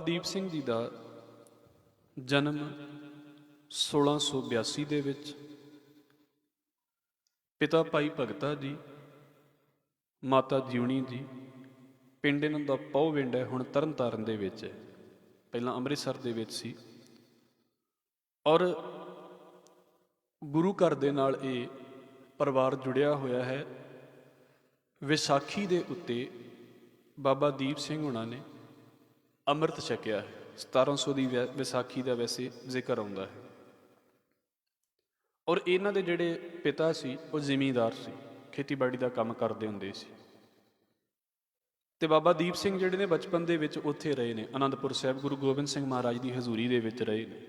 ਦੀਪ ਸਿੰਘ ਜੀ ਦਾ ਜਨਮ 1682 ਦੇ ਵਿੱਚ ਪਿਤਾ ਭਾਈ ਭਗਤਾ ਜੀ, ਮਾਤਾ ਜਿਉਣੀ ਜੀ, ਪਿੰਡ ਇਹਨਾਂ ਦਾ ਪਹੁਵਿੰਡ ਹੈ, ਹੁਣ ਤਰਨ ਤਾਰਨ ਦੇ ਵਿੱਚ ਹੈ, ਪਹਿਲਾਂ ਅੰਮ੍ਰਿਤਸਰ ਦੇ ਵਿੱਚ ਸੀ। ਔਰ ਗੁਰੂ ਘਰ ਦੇ ਨਾਲ ਇਹ ਪਰਿਵਾਰ ਜੁੜਿਆ ਹੋਇਆ ਹੈ। ਵਿਸਾਖੀ ਦੇ ਉੱਤੇ ਬਾਬਾ ਦੀਪ ਸਿੰਘ ਹੁਣਾਂ ਨੇ ਅੰਮ੍ਰਿਤ ਛਕਿਆ ਹੈ। 1700 ਦੀ ਵਿਸਾਖੀ ਦਾ ਵੈਸੇ ਜ਼ਿਕਰ ਆਉਂਦਾ ਹੈ। ਔਰ ਇਹਨਾਂ ਦੇ ਜਿਹੜੇ ਪਿਤਾ ਸੀ ਉਹ ਜ਼ਿਮੀਂਦਾਰ ਸੀ, ਖੇਤੀਬਾੜੀ ਦਾ ਕੰਮ ਕਰਦੇ ਹੁੰਦੇ ਸੀ। ਤੇ ਬਾਬਾ ਦੀਪ ਸਿੰਘ ਜਿਹੜੇ ਨੇ ਬਚਪਨ ਦੇ ਵਿੱਚ ਉੱਥੇ ਰਹੇ ਨੇ, ਆਨੰਦਪੁਰ ਸਾਹਿਬ ਗੁਰੂ ਗੋਬਿੰਦ ਸਿੰਘ ਮਹਾਰਾਜ ਦੀ ਹਜ਼ੂਰੀ ਦੇ ਵਿੱਚ ਰਹੇ ਨੇ।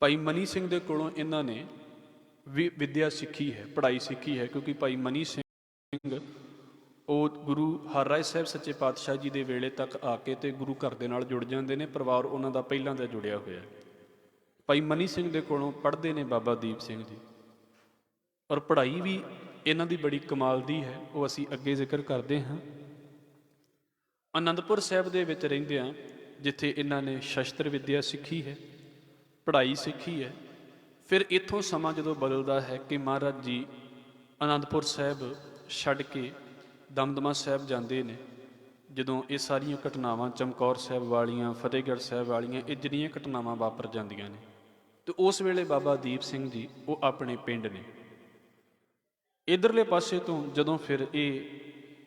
ਭਾਈ ਮਨੀ ਸਿੰਘ ਦੇ ਕੋਲੋਂ ਇਹਨਾਂ ਨੇ ਵਿੱਦਿਆ ਸਿੱਖੀ ਹੈ, ਪੜ੍ਹਾਈ ਸਿੱਖੀ ਹੈ, ਕਿਉਂਕਿ ਭਾਈ ਮਨੀ ਸਿੰਘ ਉਹ ਗੁਰੂ ਹਰਿਰਾਏ ਸਾਹਿਬ ਸੱਚੇ ਪਾਤਸ਼ਾਹ ਜੀ ਦੇ ਵੇਲੇ ਤੱਕ ਆ ਕੇ ਤੇ ਗੁਰੂ ਘਰ ਦੇ ਨਾਲ ਜੁੜ ਜਾਂਦੇ ਨੇ। ਪਰਿਵਾਰ ਉਹਨਾਂ ਦਾ ਪਹਿਲਾਂ ਦਾ ਜੁੜਿਆ ਹੋਇਆ। ਭਾਈ ਮਨੀ ਸਿੰਘ ਦੇ ਕੋਲੋਂ ਪੜ੍ਹਦੇ ਨੇ ਬਾਬਾ ਦੀਪ ਸਿੰਘ ਜੀ, ਔਰ ਪੜ੍ਹਾਈ ਵੀ ਇਹਨਾਂ ਦੀ ਬੜੀ ਕਮਾਲ ਦੀ ਹੈ, ਉਹ ਅਸੀਂ ਅੱਗੇ ਜ਼ਿਕਰ ਕਰਦੇ ਹਾਂ। ਆਨੰਦਪੁਰ ਸਾਹਿਬ ਦੇ ਵਿੱਚ ਰਹਿੰਦਿਆਂ ਜਿੱਥੇ ਇਹਨਾਂ ਨੇ ਸ਼ਸਤਰ ਵਿੱਦਿਆ ਸਿੱਖੀ ਹੈ, ਪੜ੍ਹਾਈ ਸਿੱਖੀ ਹੈ, ਫਿਰ ਇੱਥੋਂ ਸਮਾਂ ਜਦੋਂ ਬਦਲਦਾ ਹੈ ਕਿ ਮਹਾਰਾਜ ਜੀ ਆਨੰਦਪੁਰ ਸਾਹਿਬ ਛੱਡ ਕੇ ਦਮਦਮਾ ਸਾਹਿਬ ਜਾਂਦੇ ਨੇ। ਜਦੋਂ ਇਹ ਸਾਰੀਆਂ ਘਟਨਾਵਾਂ ਚਮਕੌਰ ਸਾਹਿਬ ਵਾਲੀਆਂ, ਫਤਿਹਗੜ੍ਹ ਸਾਹਿਬ ਵਾਲੀਆਂ, ਇਹ ਜਿਹੜੀਆਂ ਘਟਨਾਵਾਂ ਵਾਪਰ ਜਾਂਦੀਆਂ ਨੇ, ਤੇ ਉਸ ਵੇਲੇ ਬਾਬਾ ਦੀਪ ਸਿੰਘ ਜੀ ਉਹ ਆਪਣੇ ਪਿੰਡ ਨੇ। ਇਧਰਲੇ ਪਾਸੇ ਤੋਂ ਜਦੋਂ ਫਿਰ ਇਹ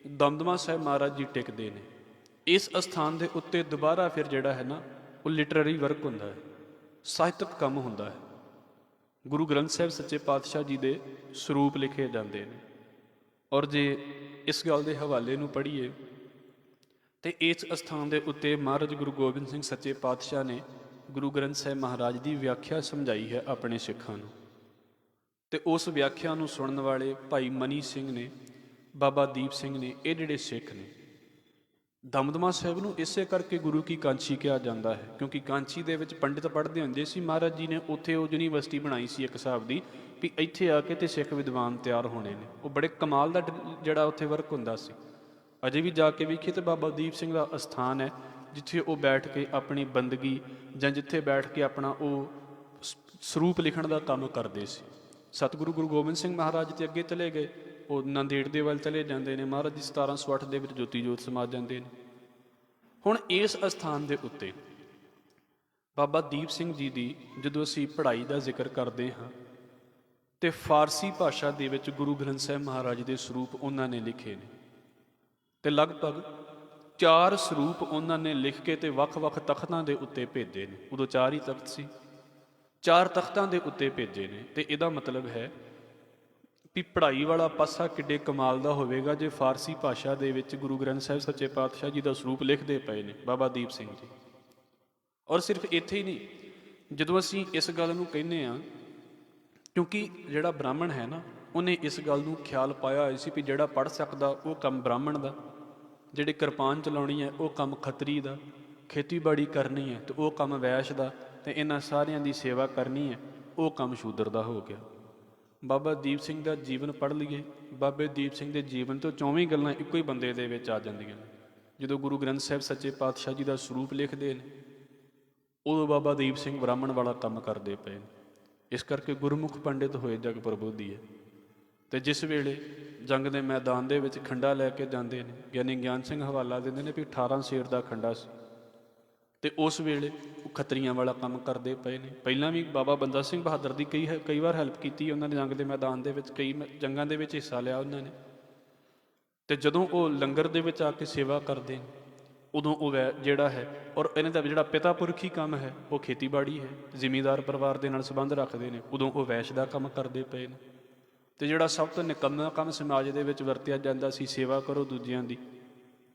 ਦਮਦਮਾ ਸਾਹਿਬ ਮਹਾਰਾਜ ਜੀ ਟਿਕਦੇ ਨੇ, ਇਸ ਅਸਥਾਨ ਦੇ ਉੱਤੇ ਦੁਬਾਰਾ ਫਿਰ ਜਿਹੜਾ ਹੈ ਨਾ ਉਹ ਲਿਟਰੇਰੀ ਵਰਕ ਹੁੰਦਾ ਹੈ, ਸਾਹਿਤਕ ਕੰਮ ਹੁੰਦਾ ਹੈ। ਗੁਰੂ ਗ੍ਰੰਥ ਸਾਹਿਬ ਸੱਚੇ ਪਾਤਸ਼ਾਹ ਜੀ ਦੇ ਸਰੂਪ ਲਿਖੇ ਜਾਂਦੇ ਨੇ। ਔਰ ਜੇ ਇਸ ਗੱਲ ਦੇ ਹਵਾਲੇ ਨੂੰ ਪੜ੍ਹੀਏ ਤੇ ਇਸ ਅਸਥਾਨ ਦੇ ਉੱਤੇ ਮਹਾਰਾਜ ਗੁਰੂ ਗੋਬਿੰਦ ਸਿੰਘ ਸੱਚੇ ਪਾਤਸ਼ਾਹ ਨੇ ਗੁਰੂ ਗ੍ਰੰਥ ਸਾਹਿਬ ਮਹਾਰਾਜ ਦੀ ਵਿਆਖਿਆ ਸਮਝਾਈ ਹੈ ਆਪਣੇ ਸਿੱਖਾਂ ਨੂੰ। ਤੇ ਉਸ ਵਿਆਖਿਆ ਨੂੰ ਸੁਣਨ ਵਾਲੇ ਭਾਈ ਮਨੀ ਸਿੰਘ ਨੇ, ਬਾਬਾ ਦੀਪ ਸਿੰਘ ਨੇ, ਇਹ ਜਿਹੜੇ ਸਿੱਖ ਨੇ, ਦਮਦਮਾ ਸਾਹਿਬ ਨੂੰ ਇਸੇ ਕਰਕੇ ਗੁਰੂ ਕੀ ਕਾਂਚੀ ਕਿਹਾ ਜਾਂਦਾ ਹੈ, ਕਿਉਂਕਿ ਕਾਂਚੀ ਦੇ ਵਿੱਚ ਪੰਡਿਤ ਪੜ੍ਹਦੇ ਹੁੰਦੇ ਸੀ। ਮਹਾਰਾਜ ਜੀ ਨੇ ਉੱਥੇ ਉਹ ਯੂਨੀਵਰਸਿਟੀ ਬਣਾਈ ਸੀ ਇੱਕ ਹਿਸਾਬ ਦੀ, ਵੀ ਇੱਥੇ ਆ ਕੇ ਤੇ ਸਿੱਖ ਵਿਦਵਾਨ ਤਿਆਰ ਹੋਣੇ ਨੇ। ਉਹ ਬੜੇ ਕਮਾਲ ਦਾ ਜਿਹੜਾ ਉੱਥੇ ਵਰਕ ਹੁੰਦਾ ਸੀ। ਅਜੇ ਵੀ ਜਾ ਕੇ ਵੇਖੀਏ ਤੇ ਬਾਬਾ ਦੀਪ ਸਿੰਘ ਦਾ ਅਸਥਾਨ ਹੈ, ਜਿੱਥੇ ਉਹ ਬੈਠ ਕੇ ਆਪਣੀ ਬੰਦਗੀ ਜਾਂ ਜਿੱਥੇ ਬੈਠ ਕੇ ਆਪਣਾ ਉਹ ਸਰੂਪ ਲਿਖਣ ਦਾ ਕੰਮ ਕਰਦੇ ਸੀ। ਸਤਿਗੁਰੂ ਗੁਰੂ ਗੋਬਿੰਦ ਸਿੰਘ ਮਹਾਰਾਜ ਤੇ ਅੱਗੇ ਚਲੇ ਗਏ, ਉਹ ਨਾਂਦੇੜ ਦੇ ਵੱਲ ਚਲੇ ਜਾਂਦੇ ਨੇ। ਮਹਾਰਾਜ ਜੀ 1708 ਦੇ ਵਿੱਚ ਜੋਤੀ ਜੋਤ ਸਮਾ ਜਾਂਦੇ ਨੇ। ਹੁਣ ਇਸ ਅਸਥਾਨ ਦੇ ਉੱਤੇ ਬਾਬਾ ਦੀਪ ਸਿੰਘ ਜੀ ਦੀ ਜਦੋਂ ਅਸੀਂ ਪੜ੍ਹਾਈ ਦਾ ਜ਼ਿਕਰ ਕਰਦੇ ਹਾਂ ਤੇ ਫਾਰਸੀ ਭਾਸ਼ਾ ਦੇ ਵਿੱਚ ਗੁਰੂ ਗ੍ਰੰਥ ਸਾਹਿਬ ਮਹਾਰਾਜ ਦੇ ਸਰੂਪ ਉਹਨਾਂ ਨੇ ਲਿਖੇ ਨੇ। ਤੇ ਲਗਭਗ 4 ਸਰੂਪ ਉਹਨਾਂ ਨੇ ਲਿਖ ਕੇ ਤੇ ਵੱਖ-ਵੱਖ ਤਖਤਾਂ ਦੇ ਉੱਤੇ ਭੇਜੇ ਨੇ। ਉਦੋਂ 4 ਹੀ ਤਖਤ ਸੀ, 4 ਤਖਤਾਂ ਦੇ ਉੱਤੇ ਭੇਜੇ ਨੇ। ਤੇ ਇਹਦਾ ਮਤਲਬ ਹੈ ਵੀ ਪੜ੍ਹਾਈ ਵਾਲਾ ਪਾਸਾ ਕਿੱਡੇ ਕਮਾਲ ਦਾ ਹੋਵੇਗਾ ਜੇ ਫਾਰਸੀ ਭਾਸ਼ਾ ਦੇ ਵਿੱਚ ਗੁਰੂ ਗ੍ਰੰਥ ਸਾਹਿਬ ਸੱਚੇ ਪਾਤਸ਼ਾਹ ਜੀ ਦਾ ਸਰੂਪ ਲਿਖਦੇ ਪਏ ਨੇ ਬਾਬਾ ਦੀਪ ਸਿੰਘ ਜੀ। ਔਰ ਸਿਰਫ ਇੱਥੇ ਹੀ ਨਹੀਂ, ਜਦੋਂ ਅਸੀਂ ਇਸ ਗੱਲ ਨੂੰ ਕਹਿੰਦੇ ਹਾਂ, ਕਿਉਂਕਿ ਜਿਹੜਾ ਬ੍ਰਾਹਮਣ ਹੈ ਨਾ, ਉਹਨੇ ਇਸ ਗੱਲ ਨੂੰ ਖਿਆਲ ਪਾਇਆ ਹੋਇਆ ਸੀ ਵੀ ਜਿਹੜਾ ਪੜ੍ਹ ਸਕਦਾ ਉਹ ਕੰਮ ਬ੍ਰਾਹਮਣ ਦਾ, ਜਿਹੜੇ ਕਿਰਪਾਨ ਚਲਾਉਣੀ ਹੈ ਉਹ ਕੰਮ ਖੱਤਰੀ ਦਾ, ਖੇਤੀਬਾੜੀ ਕਰਨੀ ਹੈ ਤੇ ਉਹ ਕੰਮ ਵੈਸ਼ ਦਾ, ਤੇ ਇਹਨਾਂ ਸਾਰਿਆਂ ਦੀ ਸੇਵਾ ਕਰਨੀ ਹੈ ਉਹ ਕੰਮ ਸ਼ੂਦਰ ਦਾ ਹੋ ਗਿਆ। ਬਾਬਾ ਦੀਪ ਸਿੰਘ ਦਾ ਜੀਵਨ ਪੜ੍ਹ ਲਈਏ, ਬਾਬੇ ਦੀਪ ਸਿੰਘ ਦੇ ਜੀਵਨ ਤੋਂ 4 ਗੱਲਾਂ ਇੱਕੋ ਹੀ ਬੰਦੇ ਦੇ ਵਿੱਚ ਆ ਜਾਂਦੀਆਂ ਨੇ। ਜਦੋਂ ਗੁਰੂ ਗ੍ਰੰਥ ਸਾਹਿਬ ਸੱਚੇ ਪਾਤਸ਼ਾਹ ਜੀ ਦਾ ਸਰੂਪ ਲਿਖਦੇ ਨੇ, ਉਦੋਂ ਬਾਬਾ ਦੀਪ ਸਿੰਘ ਬ੍ਰਾਹਮਣ ਵਾਲਾ ਕੰਮ ਕਰਦੇ ਪਏ ਨੇ। ਇਸ ਕਰਕੇ ਗੁਰਮੁਖ ਪੰਡਿਤ ਹੋਏ ਜਗ ਪ੍ਰਬੋਧੀ ਹੈ। ਤੇ ਜਿਸ ਵੇਲੇ ਜੰਗ ਦੇ ਮੈਦਾਨ ਦੇ ਵਿੱਚ ਖੰਡਾ ਲੈ ਕੇ ਜਾਂਦੇ ਨੇ, ਗਿਆਨੀ ਗਿਆਨ ਸਿੰਘ ਹਵਾਲਾ ਦਿੰਦੇ ਨੇ ਵੀ 18 ਸੇਰ ਦਾ ਖੰਡਾ ਸੀ, ਤੇ ਉਸ ਵੇਲੇ ਉਹ ਖੱਤਰੀਆਂ ਵਾਲਾ ਕੰਮ ਕਰਦੇ ਪਏ ਨੇ। ਪਹਿਲਾਂ ਵੀ ਬਾਬਾ ਬੰਦਾ ਸਿੰਘ ਬਹਾਦਰ ਦੀ ਕਈ ਵਾਰ ਹੈਲਪ ਕੀਤੀ ਉਹਨਾਂ ਨੇ ਜੰਗ ਦੇ ਮੈਦਾਨ ਦੇ ਵਿੱਚ, ਕਈ ਜੰਗਾਂ ਦੇ ਵਿੱਚ ਹਿੱਸਾ ਲਿਆ ਉਹਨਾਂ ਨੇ। ਤੇ ਜਦੋਂ ਉਹ ਲੰਗਰ ਦੇ ਵਿੱਚ ਆ ਕੇ ਸੇਵਾ ਕਰਦੇ ਨੇ, ਉਦੋਂ ਉਹ ਜਿਹੜਾ ਹੈ, ਔਰ ਇਹਨਾਂ ਦਾ ਜਿਹੜਾ ਪਿਤਾ ਪੁਰਖੀ ਕੰਮ ਹੈ ਉਹ ਖੇਤੀਬਾੜੀ ਹੈ, ਜ਼ਿਮੀਂਦਾਰ ਪਰਿਵਾਰ ਦੇ ਨਾਲ ਸੰਬੰਧ ਰੱਖਦੇ ਨੇ, ਉਦੋਂ ਉਹ ਵੈਸ਼ ਦਾ ਕੰਮ ਕਰਦੇ ਪਏ ਨੇ। ਤੇ ਜਿਹੜਾ ਸਭ ਤੋਂ ਨਿਕੰਮਾ ਕੰਮ ਸਮਾਜ ਦੇ ਵਿੱਚ ਵਰਤਿਆ ਜਾਂਦਾ ਸੀ, ਸੇਵਾ ਕਰੋ ਦੂਜਿਆਂ ਦੀ,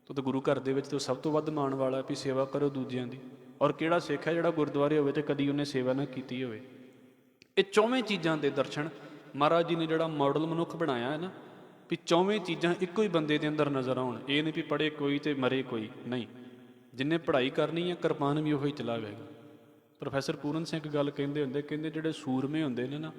ਤਾਂ ਗੁਰੂ ਘਰ ਦੇ ਵਿੱਚ ਤਾਂ ਸਭ ਤੋਂ ਵੱਧ ਮਾਣ ਵਾਲਾ ਵੀ ਸੇਵਾ ਕਰੋ ਦੂਜਿਆਂ ਦੀ। ਔਰ ਕਿਹੜਾ ਸਿੱਖ ਹੈ ਜਿਹੜਾ ਗੁਰਦੁਆਰੇ ਹੋਵੇ ਤੇ ਕਦੀ ਉਹਨੇ ਸੇਵਾ ਨਾ ਕੀਤੀ ਹੋਵੇ। ਇਹ 4 ਚੀਜ਼ਾਂ ਦੇ ਦਰਸ਼ਨ ਮਹਾਰਾਜ ਜੀ ਨੇ ਜਿਹੜਾ ਮਾਡਲ ਮਨੁੱਖ ਬਣਾਇਆ ਹੈ ਨਾ, ਵੀ 4 ਚੀਜ਼ਾਂ ਇੱਕੋ ਹੀ ਬੰਦੇ ਦੇ ਅੰਦਰ ਨਜ਼ਰ ਆਉਣ। ਇਹ ਨਹੀਂ ਵੀ ਪੜ੍ਹੇ ਕੋਈ ਤੇ ਮਰੇ ਕੋਈ, ਨਹੀਂ। ਜਿੰਨੇ ਪੜ੍ਹਾਈ ਕਰਨੀ ਹੈ ਕਿਰਪਾਨ ਵੀ ਉਹੀ ਚਲਾਵੇਗਾ। ਪ੍ਰੋਫੈਸਰ ਪੂਰਨ ਸਿੰਘ ਗੱਲ ਕਹਿੰਦੇ ਹੁੰਦੇ, ਕਹਿੰਦੇ ਜਿਹੜੇ ਸੂਰਮੇ ਹੁੰਦੇ ਨੇ ਨਾ,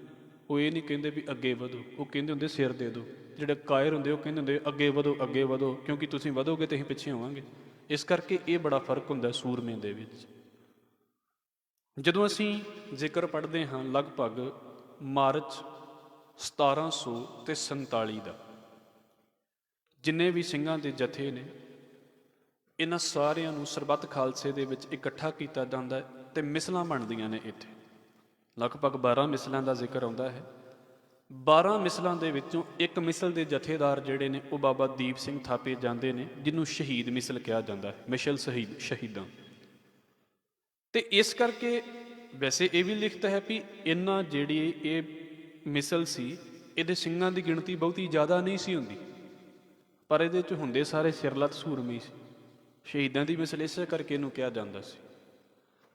ਉਹ ਇਹ ਨਹੀਂ ਕਹਿੰਦੇ ਵੀ ਅੱਗੇ ਵਧੋ, ਉਹ ਕਹਿੰਦੇ ਹੁੰਦੇ ਸਿਰ ਦੇ ਦਿਓ। ਜਿਹੜੇ ਕਾਇਰ ਹੁੰਦੇ ਉਹ ਕਹਿੰਦੇ ਹੁੰਦੇ ਅੱਗੇ ਵਧੋ ਅੱਗੇ ਵਧੋ, ਕਿਉਂਕਿ ਤੁਸੀਂ ਵਧੋਗੇ ਤੇ ਅਸੀਂ ਪਿੱਛੇ ਹੋਵਾਂਗੇ। ਇਸ ਕਰਕੇ ਇਹ ਬੜਾ ਫਰਕ ਹੁੰਦਾ ਸੂਰਮੇ ਦੇ ਵਿੱਚ। ਜਦੋਂ ਅਸੀਂ ਜ਼ਿਕਰ ਪੜ੍ਹਦੇ ਹਾਂ ਲਗਭਗ ਮਾਰਚ 1747 ਦਾ, ਜਿੰਨੇ ਵੀ ਸਿੰਘਾਂ ਦੇ ਜਥੇ ਨੇ ਇਹਨਾਂ ਸਾਰਿਆਂ ਨੂੰ ਸਰਬੱਤ ਖਾਲਸੇ ਦੇ ਵਿੱਚ ਇਕੱਠਾ ਕੀਤਾ ਜਾਂਦਾ ਹੈ ਤੇ ਮਿਸਲਾਂ ਬਣਦੀਆਂ ਨੇ। ਇੱਥੇ ਲਗਭਗ 12 ਮਿਸਲਾਂ ਦਾ ਜ਼ਿਕਰ ਆਉਂਦਾ ਹੈ। 12 ਮਿਸਲਾਂ ਦੇ ਵਿੱਚੋਂ ਇੱਕ ਮਿਸਲ ਦੇ ਜਥੇਦਾਰ ਜਿਹੜੇ ਨੇ ਉਹ ਬਾਬਾ ਦੀਪ ਸਿੰਘ ਥਾਪੇ ਜਾਂਦੇ ਨੇ, ਜਿਹਨੂੰ ਸ਼ਹੀਦ ਮਿਸਲ ਕਿਹਾ ਜਾਂਦਾ ਹੈ, ਮਿਸਲ ਸ਼ਹੀਦਾਂ। ਤੇ ਇਸ ਕਰਕੇ ਵੈਸੇ ਇਹ ਵੀ ਲਿਖਤ ਹੈ ਵੀ ਇਹਨਾਂ ਜਿਹੜੀ ਇਹ ਮਿਸਲ ਸੀ ਇਹਦੇ ਸਿੰਘਾਂ ਦੀ ਗਿਣਤੀ ਬਹੁਤੀ ਜ਼ਿਆਦਾ ਨਹੀਂ ਸੀ ਹੁੰਦੀ, ਪਰ ਇਹਦੇ 'ਚ ਹੁੰਦੇ ਸਾਰੇ ਸਿਰਲੱਤ ਸੂਰਮੇ ਸੀ। ਸ਼ਹੀਦਾਂ ਦੀ ਮਿਸਲ ਇਸੇ ਕਰਕੇ ਇਹਨੂੰ ਕਿਹਾ ਜਾਂਦਾ ਸੀ।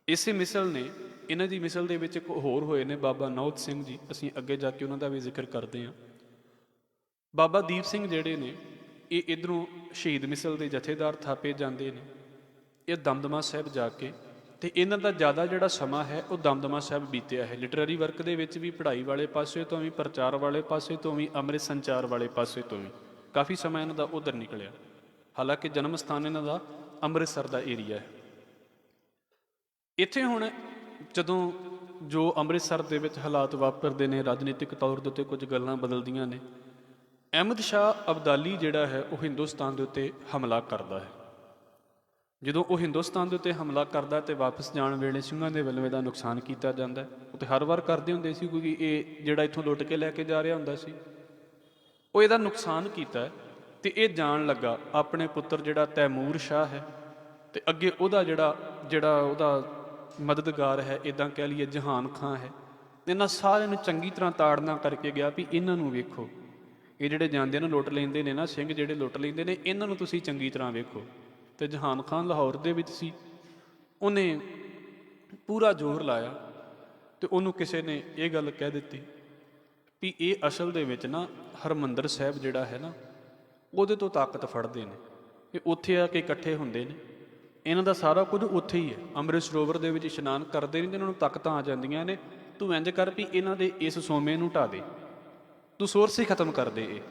ਇਸੇ ਮਿਸਲ ਨੇ ਇਹਨਾਂ ਦੀ ਮਿਸਲ ਦੇ ਵਿੱਚ ਇੱਕ ਹੋਰ ਹੋਏ ਨੇ ਬਾਬਾ ਨੌਤ ਸਿੰਘ ਜੀ, ਅਸੀਂ ਅੱਗੇ ਜਾ ਕੇ ਉਹਨਾਂ ਦਾ ਵੀ ਜ਼ਿਕਰ ਕਰਦੇ ਹਾਂ। ਬਾਬਾ ਦੀਪ ਸਿੰਘ ਜਿਹੜੇ ਨੇ ਇਹ ਇੱਧਰੋਂ ਸ਼ਹੀਦ ਮਿਸਲ ਦੇ ਜਥੇਦਾਰ ਥਾਪੇ ਜਾਂਦੇ ਨੇ, ਇਹ ਦਮਦਮਾ ਸਾਹਿਬ ਜਾ ਕੇ, ਤੇ ਇਹਨਾਂ ਦਾ ਜ਼ਿਆਦਾ ਜਿਹੜਾ ਸਮਾਂ ਹੈ ਉਹ ਦਮਦਮਾ ਸਾਹਿਬ ਬੀਤਿਆ ਹੈ। ਲਿਟਰਰੀ ਵਰਕ ਦੇ ਵਿੱਚ ਵੀ, ਪੜ੍ਹਾਈ ਵਾਲੇ ਪਾਸੇ ਤੋਂ ਵੀ, ਪ੍ਰਚਾਰ ਵਾਲੇ ਪਾਸੇ ਤੋਂ ਵੀ, ਅੰਮ੍ਰਿਤ ਸੰਚਾਰ ਵਾਲੇ ਪਾਸੇ ਤੋਂ ਵੀ ਕਾਫੀ ਸਮਾਂ ਇਹਨਾਂ ਦਾ ਉੱਧਰ ਨਿਕਲਿਆ। ਹਾਲਾਂਕਿ ਜਨਮ ਸਥਾਨ ਇਹਨਾਂ ਦਾ ਅੰਮ੍ਰਿਤਸਰ ਦਾ ਏਰੀਆ ਹੈ। ਇੱਥੇ ਹੁਣ ਜਦੋਂ ਜੋ ਅੰਮ੍ਰਿਤਸਰ ਦੇ ਵਿੱਚ ਹਾਲਾਤ ਵਾਪਰਦੇ ਨੇ, ਰਾਜਨੀਤਿਕ ਤੌਰ ਦੇ ਉੱਤੇ ਕੁਝ ਗੱਲਾਂ ਬਦਲਦੀਆਂ ਨੇ। ਅਹਿਮਦ ਸ਼ਾਹ ਅਬਦਾਲੀ ਜਿਹੜਾ ਹੈ ਉਹ ਹਿੰਦੁਸਤਾਨ ਦੇ ਉੱਤੇ ਹਮਲਾ ਕਰਦਾ ਹੈ। ਜਦੋਂ ਉਹ ਹਿੰਦੁਸਤਾਨ ਦੇ ਉੱਤੇ ਹਮਲਾ ਕਰਦਾ ਤੇ ਵਾਪਸ ਜਾਣ ਵੇਲੇ ਸਿੰਘਾਂ ਦੇ ਵੱਲੋਂ ਇਹਦਾ ਨੁਕਸਾਨ ਕੀਤਾ ਜਾਂਦਾ। ਉਹ ਤੇ ਹਰ ਵਾਰ ਕਰਦੇ ਹੁੰਦੇ ਸੀ, ਕਿਉਂਕਿ ਇਹ ਜਿਹੜਾ ਇੱਥੋਂ ਲੁੱਟ ਕੇ ਲੈ ਕੇ ਜਾ ਰਿਹਾ ਹੁੰਦਾ ਸੀ, ਉਹ ਇਹਦਾ ਨੁਕਸਾਨ ਕੀਤਾ। ਤੇ ਇਹ ਜਾਣ ਲੱਗਾ ਆਪਣੇ ਪੁੱਤਰ ਜਿਹੜਾ ਤੈਮੂਰ ਸ਼ਾਹ ਹੈ ਤੇ ਅੱਗੇ ਉਹਦਾ ਜਿਹੜਾ ਉਹਦਾ ਮਦਦਗਾਰ ਹੈ, ਇੱਦਾਂ ਕਹਿ ਲਈਏ ਜਹਾਨ ਖਾਂ ਹੈ, ਇਹਨਾਂ ਸਾਰਿਆਂ ਨੂੰ ਚੰਗੀ ਤਰ੍ਹਾਂ ਤਾੜਨਾ ਕਰਕੇ ਗਿਆ ਵੀ ਇਹਨਾਂ ਨੂੰ ਵੇਖੋ, ਇਹ ਜਿਹੜੇ ਜਾਂਦੇ ਨੂੰ ਲੁੱਟ ਲੈਂਦੇ ਨੇ ਨਾ, ਸਿੰਘ ਜਿਹੜੇ ਲੁੱਟ ਲੈਂਦੇ ਨੇ, ਇਹਨਾਂ ਨੂੰ ਤੁਸੀਂ ਚੰਗੀ ਤਰ੍ਹਾਂ ਵੇਖੋ। ਤੇ ਜਹਾਨ ਖਾਨ ਲਾਹੌਰ ਦੇ ਵਿੱਚ ਸੀ, ਉਹਨੇ ਪੂਰਾ ਜ਼ੋਰ ਲਾਇਆ ਤੇ ਉਹਨੂੰ ਕਿਸੇ ਨੇ ਇਹ ਗੱਲ ਕਹਿ ਦਿੱਤੀ ਵੀ ਇਹ ਅਸਲ ਦੇ ਵਿੱਚ ਨਾ ਹਰਿਮੰਦਰ ਸਾਹਿਬ ਜਿਹੜਾ ਹੈ ਨਾ ਉਹਦੇ ਤੋਂ ਤਾਕਤ ਫੜਦੇ ਨੇ, ਇਹ ਉੱਥੇ ਆ ਕੇ ਇਕੱਠੇ ਹੁੰਦੇ ਨੇ, ਇਹਨਾਂ ਦਾ ਸਾਰਾ ਕੁਝ ਉੱਥੇ ਹੀ ਹੈ। ਅੰਮ੍ਰਿਤ ਸਰੋਵਰ ਦੇ ਵਿੱਚ ਇਸ਼ਨਾਨ ਕਰਦੇ ਨੇ ਤੇ ਇਹਨਾਂ ਨੂੰ ਤਾਕਤਾਂ ਆ ਜਾਂਦੀਆਂ ਨੇ। ਤੂੰ ਇੰਝ ਕਰ ਵੀ ਇਹਨਾਂ ਦੇ ਇਸ ਸੋਮੇ ਨੂੰ ਢਾ ਦੇ, ਤੂੰ ਸੋਰਸ ਹੀ ਖਤਮ ਕਰ ਦੇ। ਇਹ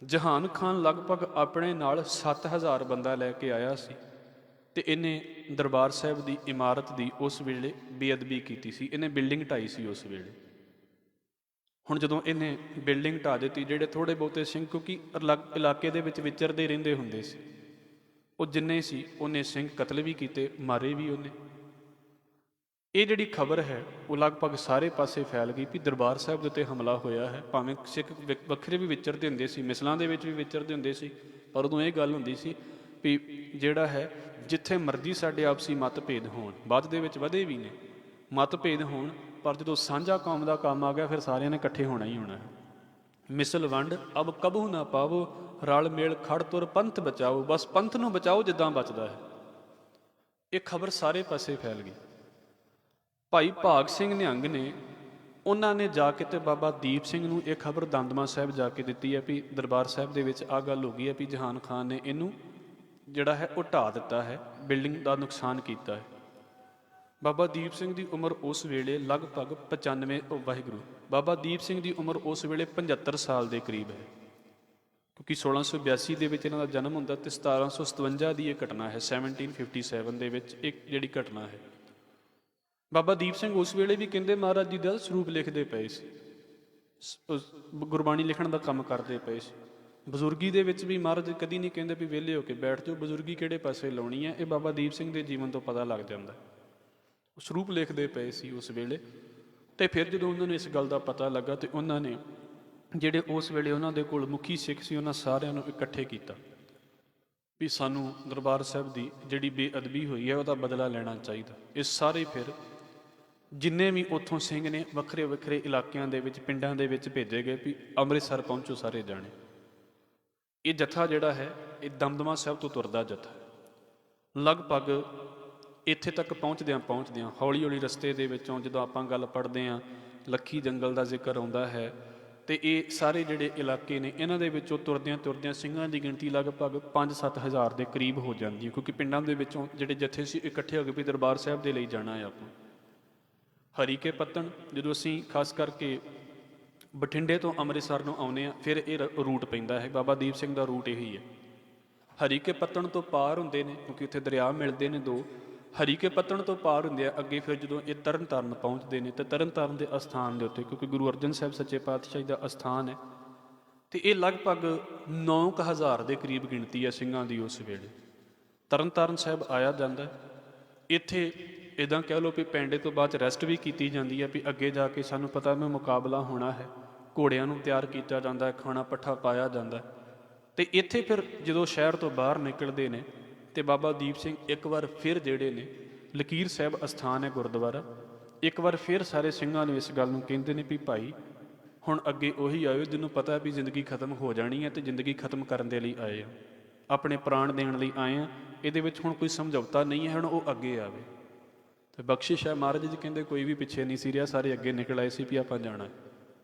ਜਹਾਨ ਖਾਨ ਲਗਭਗ ਆਪਣੇ ਨਾਲ 7000 ਬੰਦਾ ਲੈ ਕੇ ਆਇਆ ਸੀ ਤੇ ਇਹਨੇ ਦਰਬਾਰ ਸਾਹਿਬ ਦੀ ਇਮਾਰਤ ਦੀ ਉਸ ਵੇਲੇ ਬੇਅਦਬੀ ਕੀਤੀ ਸੀ। ਇਹਨੇ ਬਿਲਡਿੰਗ ਢਾਈ ਸੀ ਉਸ ਵੇਲੇ। ਹੁਣ ਜਦੋਂ ਇਹਨੇ ਬਿਲਡਿੰਗ ਢਾ ਦਿੱਤੀ, ਜਿਹੜੇ ਥੋੜ੍ਹੇ ਬਹੁਤੇ ਸਿੰਘ, ਕਿਉਂਕਿ ਇਲਾਕੇ ਦੇ ਵਿੱਚ ਵਿਚਰਦੇ ਰਹਿੰਦੇ ਹੁੰਦੇ ਸੀ, ਉਹ ਜਿੰਨੇ ਸੀ ਉਹਨੇ ਸਿੰਘ ਕਤਲ ਵੀ ਕੀਤੇ, ਮਾਰੇ ਵੀ ਉਹਨੇ। ਇਹ ਜਿਹੜੀ ਖਬਰ ਹੈ ਉਹ ਲਗਭਗ ਸਾਰੇ ਪਾਸੇ ਫੈਲ ਗਈ ਵੀ ਦਰਬਾਰ ਸਾਹਿਬ ਦੇ ਉੱਤੇ ਹਮਲਾ ਹੋਇਆ ਹੈ। ਭਾਵੇਂ ਸਿੱਖ ਵੱਖਰੇ ਵੀ ਵਿਚਰਦੇ ਹੁੰਦੇ ਸੀ, ਮਿਸਲਾਂ ਦੇ ਵਿੱਚ ਵੀ ਵਿਚਰਦੇ ਹੁੰਦੇ ਸੀ, ਪਰ ਉਦੋਂ ਇਹ ਗੱਲ ਹੁੰਦੀ ਸੀ ਵੀ ਜਿਹੜਾ ਹੈ ਜਿੱਥੇ ਮਰਜ਼ੀ ਸਾਡੇ ਆਪਸੀ ਮਤਭੇਦ ਹੋਣ, ਬਾਅਦ ਦੇ ਵਿੱਚ ਵਧੇ ਵੀ ਨੇ ਮਤਭੇਦ ਹੋਣ, ਪਰ ਜਦੋਂ ਸਾਂਝਾ ਕੌਮ ਦਾ ਕੰਮ ਆ ਗਿਆ ਫਿਰ ਸਾਰਿਆਂ ਨੇ ਇਕੱਠੇ ਹੋਣਾ ਹੀ ਹੋਣਾ ਹੈ। ਮਿਸਲ ਵੰਡ ਅਬ ਕਬਹੂ ਨਾ ਪਾਵੋ, ਰਲ ਮੇਲ ਖੜ ਤੁਰ ਪੰਥ ਬਚਾਓ, ਬਸ ਪੰਥ ਨੂੰ ਬਚਾਓ ਜਿੱਦਾਂ ਬਚਦਾ ਹੈ। ਇਹ ਖਬਰ ਸਾਰੇ ਪਾਸੇ ਫੈਲ ਗਈ। ਭਾਈ ਭਾਗ ਸਿੰਘ ਨਿਹੰਗ ਨੇ, ਉਹਨਾਂ ਨੇ ਜਾ ਕੇ ਤੇ ਬਾਬਾ ਦੀਪ ਸਿੰਘ ਨੂੰ ਇਹ ਖਬਰ ਦਮਦਮਾ ਸਾਹਿਬ ਜਾ ਕੇ ਦਿੱਤੀ ਹੈ ਵੀ ਦਰਬਾਰ ਸਾਹਿਬ ਦੇ ਵਿੱਚ ਆਹ ਗੱਲ ਹੋ ਗਈ ਹੈ ਵੀ ਜਹਾਨ ਖਾਨ ਨੇ ਇਹਨੂੰ ਜਿਹੜਾ ਹੈ ਉਹ ਢਾਹ ਦਿੱਤਾ ਹੈ, ਬਿਲਡਿੰਗ ਦਾ ਨੁਕਸਾਨ ਕੀਤਾ ਹੈ। ਬਾਬਾ ਦੀਪ ਸਿੰਘ ਦੀ ਉਮਰ ਉਸ ਵੇਲੇ ਲਗਭਗ 95 ਬਾਬਾ ਦੀਪ ਸਿੰਘ ਦੀ ਉਮਰ ਉਸ ਵੇਲੇ 75 ਸਾਲ ਦੇ ਕਰੀਬ ਹੈ, ਕਿਉਂਕਿ 1682 ਦੇ ਵਿੱਚ ਇਹਨਾਂ ਦਾ ਜਨਮ ਹੁੰਦਾ ਤੇ 1757 ਦੀ ਇਹ ਘਟਨਾ ਹੈ, 1757 ਦੇ ਵਿੱਚ ਇੱਕ ਜਿਹੜੀ ਘਟਨਾ ਹੈ। ਬਾਬਾ ਦੀਪ ਸਿੰਘ ਉਸ ਵੇਲੇ ਵੀ ਕਹਿੰਦੇ ਮਹਾਰਾਜ ਜੀ ਦਾ ਸਰੂਪ ਲਿਖਦੇ ਪਏ ਸੀ, ਗੁਰਬਾਣੀ ਲਿਖਣ ਦਾ ਕੰਮ ਕਰਦੇ ਪਏ ਸੀ। ਬਜ਼ੁਰਗੀ ਦੇ ਵਿੱਚ ਵੀ ਮਹਾਰਾਜ ਕਦੀ ਨਹੀਂ ਕਹਿੰਦੇ ਵੀ ਵਿਹਲੇ ਹੋ ਕੇ ਬੈਠ ਜਾਓ, ਬਜ਼ੁਰਗੀ ਕਿਹੜੇ ਪਾਸੇ ਲਾਉਣੀ ਹੈ, ਇਹ ਬਾਬਾ ਦੀਪ ਸਿੰਘ ਦੇ ਜੀਵਨ ਤੋਂ ਪਤਾ ਲੱਗ ਜਾਂਦਾ। ਉਹ ਸਰੂਪ ਲਿਖਦੇ ਪਏ ਸੀ ਉਸ ਵੇਲੇ। ਤੇ ਫਿਰ ਜਦੋਂ ਉਹਨਾਂ ਨੂੰ ਇਸ ਗੱਲ ਦਾ ਪਤਾ ਲੱਗਾ ਤੇ ਉਹਨਾਂ ਨੇ ਜਿਹੜੇ ਉਸ ਵੇਲੇ ਉਹਨਾਂ ਦੇ ਕੋਲ ਮੁਖੀ ਸਿੱਖ ਸੀ, ਉਹਨਾਂ ਸਾਰਿਆਂ ਨੂੰ ਇਕੱਠੇ ਕੀਤਾ ਵੀ ਸਾਨੂੰ ਦਰਬਾਰ ਸਾਹਿਬ ਦੀ ਜਿਹੜੀ ਬੇਅਦਬੀ ਹੋਈ ਹੈ ਉਹਦਾ ਬਦਲਾ ਲੈਣਾ ਚਾਹੀਦਾ। ਇਹ ਸਾਰੇ ਫਿਰ ਜਿੰਨੇ ਵੀ ਉੱਥੋਂ ਸਿੰਘ ਨੇ ਵੱਖਰੇ ਵੱਖਰੇ ਇਲਾਕਿਆਂ ਦੇ ਵਿੱਚ, ਪਿੰਡਾਂ ਦੇ ਵਿੱਚ ਭੇਜੇ ਗਏ ਵੀ ਅੰਮ੍ਰਿਤਸਰ ਪਹੁੰਚੋ ਸਾਰੇ ਜਾਣੇ। ਇਹ ਜਥਾ ਜਿਹੜਾ ਹੈ ਇਹ ਦਮਦਮਾ ਸਾਹਿਬ ਤੋਂ ਤੁਰਦਾ ਜਥਾ, ਲਗਭਗ ਇੱਥੇ ਤੱਕ ਪਹੁੰਚਦਿਆਂ ਹੌਲੀ ਹੌਲੀ ਰਸਤੇ ਦੇ ਵਿੱਚੋਂ ਜਦੋਂ ਆਪਾਂ ਗੱਲ ਪੜ੍ਹਦੇ ਹਾਂ ਲੱਖੀ ਜੰਗਲ ਦਾ ਜ਼ਿਕਰ ਆਉਂਦਾ ਹੈ ਤੇ ਇਹ ਸਾਰੇ ਜਿਹੜੇ ਇਲਾਕੇ ਨੇ ਇਹਨਾਂ ਦੇ ਵਿੱਚੋਂ ਤੁਰਦਿਆਂ ਸਿੰਘਾਂ ਦੀ ਗਿਣਤੀ ਲਗਭਗ 5-7 ਹਜ਼ਾਰ ਦੇ ਕਰੀਬ ਹੋ ਜਾਂਦੀ ਹੈ, ਕਿਉਂਕਿ ਪਿੰਡਾਂ ਦੇ ਵਿੱਚੋਂ ਜਿਹੜੇ ਜਥੇ ਸੀ ਇਕੱਠੇ ਹੋ ਗਏ ਵੀ ਦਰਬਾਰ ਸਾਹਿਬ ਦੇ ਲਈ ਜਾਣਾ ਹੈ ਆਪਾਂ। ਹਰੀਕੇ ਪੱਤਣ ਜਦੋਂ ਅਸੀਂ ਖਾਸ ਕਰਕੇ ਬਠਿੰਡੇ ਤੋਂ ਅੰਮ੍ਰਿਤਸਰ ਨੂੰ ਆਉਂਦੇ ਹਾਂ ਫਿਰ ਇਹ ਰੂਟ ਪੈਂਦਾ ਹੈ, ਬਾਬਾ ਦੀਪ ਸਿੰਘ ਦਾ ਰੂਟ ਇਹੀ ਹੈ। ਹਰੀਕੇ ਪੱਤਣ ਤੋਂ ਪਾਰ ਹੁੰਦੇ ਨੇ, ਕਿਉਂਕਿ ਉੱਥੇ ਦਰਿਆ ਮਿਲਦੇ ਨੇ ਦੋ। ਹਰੀਕੇ ਪੱਤਣ ਤੋਂ ਪਾਰ ਹੁੰਦੇ ਆ ਅੱਗੇ, ਫਿਰ ਜਦੋਂ ਇਹ ਤਰਨ ਤਾਰਨ ਪਹੁੰਚਦੇ ਨੇ ਤੇ ਤਰਨ ਤਾਰਨ ਦੇ ਅਸਥਾਨ ਦੇ ਉੱਤੇ, ਕਿਉਂਕਿ ਗੁਰੂ ਅਰਜਨ ਸਾਹਿਬ ਸੱਚੇ ਪਾਤਸ਼ਾਹ ਦਾ ਅਸਥਾਨ ਹੈ, ਤੇ ਇਹ ਲਗਭਗ 9,000 ਦੇ ਕਰੀਬ ਗਿਣਤੀ ਹੈ ਸਿੰਘਾਂ ਦੀ ਉਸ ਵੇਲੇ। ਤਰਨ ਤਾਰਨ ਸਾਹਿਬ ਆਇਆ ਜਾਂਦਾ। ਇੱਥੇ ਇੱਦਾਂ ਕਹਿ ਲਓ ਵੀ ਪੈਂਡੇ ਤੋਂ ਬਾਅਦ 'ਚ ਰੈਸਟ ਵੀ ਕੀਤੀ ਜਾਂਦੀ ਹੈ, ਵੀ ਅੱਗੇ ਜਾ ਕੇ ਸਾਨੂੰ ਪਤਾ ਵੀ ਮੁਕਾਬਲਾ ਹੋਣਾ ਹੈ। ਘੋੜਿਆਂ ਨੂੰ ਤਿਆਰ ਕੀਤਾ ਜਾਂਦਾ, ਖਾਣਾ ਪੱਠਾ ਪਾਇਆ ਜਾਂਦਾ। ਤੇ ਇੱਥੇ ਫਿਰ ਜਦੋਂ ਸ਼ਹਿਰ ਤੋਂ ਬਾਹਰ ਨਿਕਲਦੇ ਨੇ ਤੇ ਬਾਬਾ ਦੀਪ ਸਿੰਘ ਇੱਕ ਵਾਰ ਫਿਰ ਜਿਹੜੇ ਨੇ ਲਕੀਰ ਸਾਹਿਬ ਅਸਥਾਨ ਹੈ ਗੁਰਦੁਆਰਾ, ਇੱਕ ਵਾਰ ਫਿਰ ਸਾਰੇ ਸਿੰਘਾਂ ਨੂੰ ਇਸ ਗੱਲ ਨੂੰ ਕਹਿੰਦੇ ਨੇ ਵੀ ਭਾਈ ਹੁਣ ਅੱਗੇ ਉਹੀ ਆਇਓ ਜਿਹਨੂੰ ਪਤਾ ਵੀ ਜ਼ਿੰਦਗੀ ਖਤਮ ਹੋ ਜਾਣੀ ਹੈ ਤੇ ਜ਼ਿੰਦਗੀ ਖਤਮ ਕਰਨ ਦੇ ਲਈ ਆਏ ਆ, ਆਪਣੇ ਪ੍ਰਾਣ ਦੇਣ ਲਈ ਆਏ ਆ, ਇਹਦੇ ਵਿੱਚ ਹੁਣ ਕੋਈ ਸਮਝੌਤਾ ਨਹੀਂ ਹੈ, ਹੁਣ ਉਹ ਅੱਗੇ ਆਵੇ। ਤੇ ਬਖਸ਼ਿਸ਼ ਹੈ, ਮਹਾਰਾਜ ਜੀ ਕਹਿੰਦੇ ਕੋਈ ਵੀ ਪਿੱਛੇ ਨਹੀਂ ਸੀ ਰਿਹਾ, ਸਾਰੇ ਅੱਗੇ ਨਿਕਲ ਆਏ ਸੀ ਵੀ ਆਪਾਂ ਜਾਣਾ।